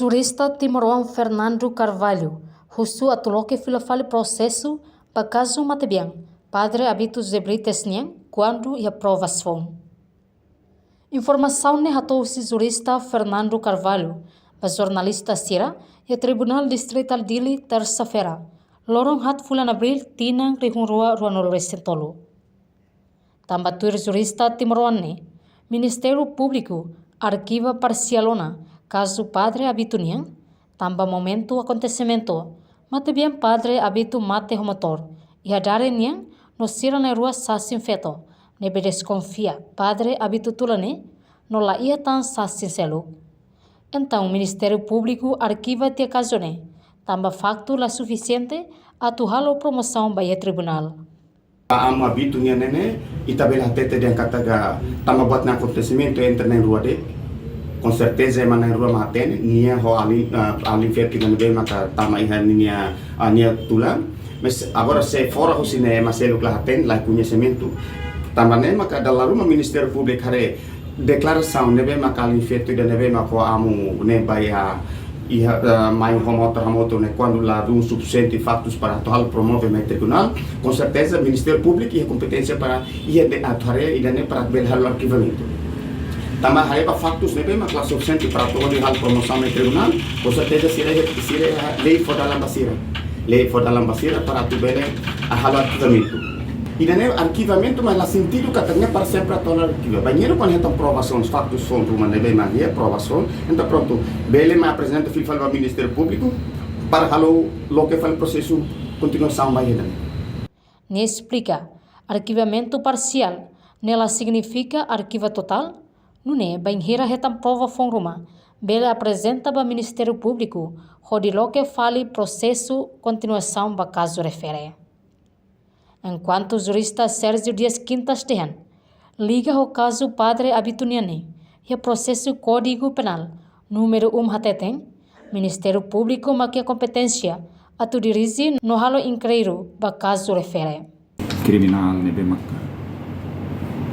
Jurista Timoroan Fernando Carvalho, husu atuloke filafali processo para caso Matebiang, Padre Abito Zebrites Niang, quando e aprovação. Informação ne hatou-se jurista Fernando Carvalho, para jornalista Sira e Tribunal Distrital Dili terça-feira, lorong hat fulan abril tinang rihunrua ruanolo resentolo. Tambatur jurista Timoroan ne, Ministério Público arquiva parcialona caso Padre Abito Niang, tamba momento acontecimento, Matebiang Padre Abito mate homotor, e hadare Niang no sira na rua sasin feto, nebe desconfia Padre Abito tulane, no la ia tan sasin selu. Então o Ministério Público arquiva tia caso ne, tamba facto la suficiente atuhalo promoção baia tribunal. Amo Abito Niang nene, itabela tete dia kataga tamba buat na acontecimento entre na rua de. Com certeza mana rua maten nia ho ali fer dengan be maka tama ihan nia tula mas agora se fora o sine maselo klaten la conhecimento tambane maka dalam rumah Ministério Público hare declaração nebe maka ali fer tu nebe maka amu ne baya mai homotor ne quando lá um suficiente fatos para tal promover no tribunal com certeza Ministério Público e competência para ia de atuare e ne para belhar o arquivamento. Tambah hari pa faktus nebe mak la suficiente para todo hal promoção no tribunal, com certeza sira lei for dalam basira para tu bele a hal arquivamento. E dane arquivamento mas la sentido katanya para sempre todo arquivo. Banheiro quando então provação faktus são tu nebe mas é provação, então pronto, bele me apresenta fil ao Ministério Público para halo lo que faz processo continuação banheiro. Ne explica, arquivamento parcial, nela significa arquiva total? Nune, banheira retam prova fonruma, bele apresenta para Ministério Público, rodilo que fale processo continuação para caso refere. Enquanto o jurista Sérgio Dias Quintas Tehan, liga o caso Padre Abito Niang e o processo Código Penal, número 1 hateten, Ministério Público maquia competência, a tu dirigir no halo increiro para caso refere. Criminal nebe maka,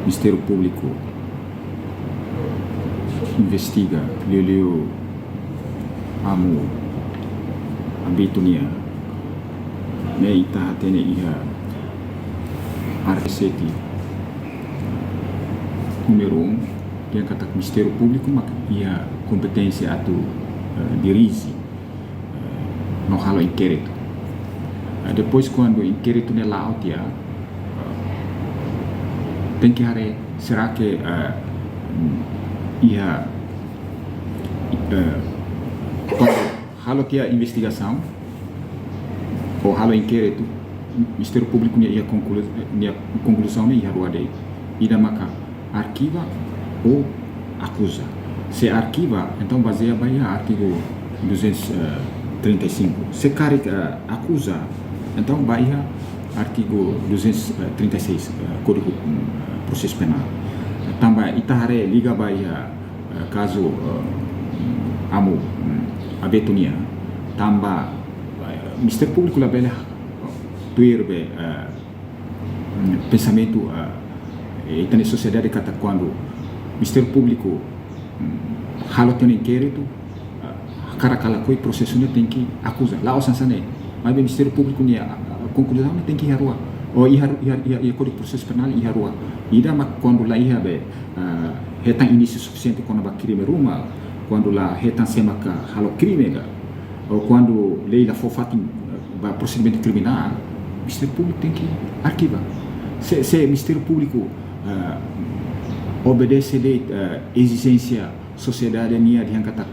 Ministério Público investiga liu amu Abito Niang me ita hatene iha RCT número 1 yang kata Ministério Público maka ia competência atu dirige no halo inquérito. Depois quando o inquérito ne laut ya tem que hare será que ia quando halo que a investigação ou halo inquérito Ministério Público ia conclusão ia rua dei ida maka arquiva ou acusa. Se arquiva então baseia baia artigo 235. Se carrega acusa então baia artigo 236 Código Processo Penal. Tambah itahare liga baia caso amu Abito Niang tambah Ministério Público la bela tuir be pensamento itane sociedade kata quando Ministério Público halo tem inquérito cara kala koi processunya tem que acusar lá o sansane mas o Ministério Público nia conclusão tem que ir rua ou ia Código Processo Penal ia rua ida mak quando lá ia be retan início suficiente quando ba crime ruma quando lá retan semaka halo crime ga ou quando lei la for fatin ba procedimento criminal Ministério Público tem que arquivar se Ministério Público obedece de exigência sociedade nia de kata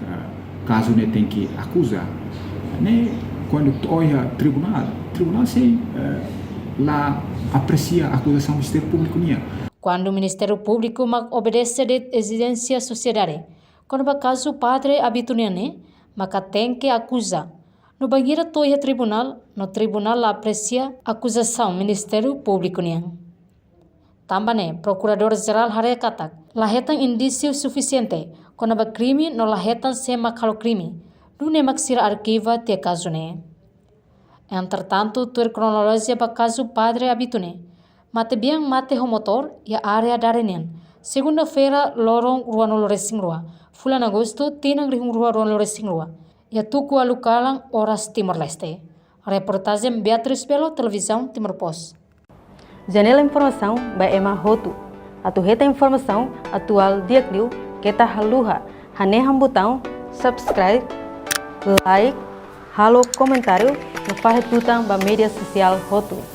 caso ne tem que acusar ne quando olha tribunal se lá aprecia a acusação do Ministério Público nia. Quando o Ministério Público obedece de exigência sociedade, quando o caso Padre Abito Niang, maka tem que acusar. No banheiro toia tribunal, no tribunal aprecia a acusação Ministério Público Niang. Também, Procurador-Geral hare katak, lahetan indício suficiente, quando o crime no lahetan se makalo crime, no nemak sira arquiva te caso ne. Entretanto, tur cronologia para caso Padre Abito Niang, Matebiang mate homotor e area darenian. Segunda-feira, lorong ruanolo resing rua. Fulan Agosto, tinang rihung rua ruanolo resing rua. e tuku alukalang Horas Timor-Leste. Reportagem Beatriz Belo, Televisão Timor Post. Janela Informação by Emma Hotu. Atuheta informação atual diakliu kita haluha. Haneham botão subscribe, like, halo comentário no farretutang ba media social Hotu.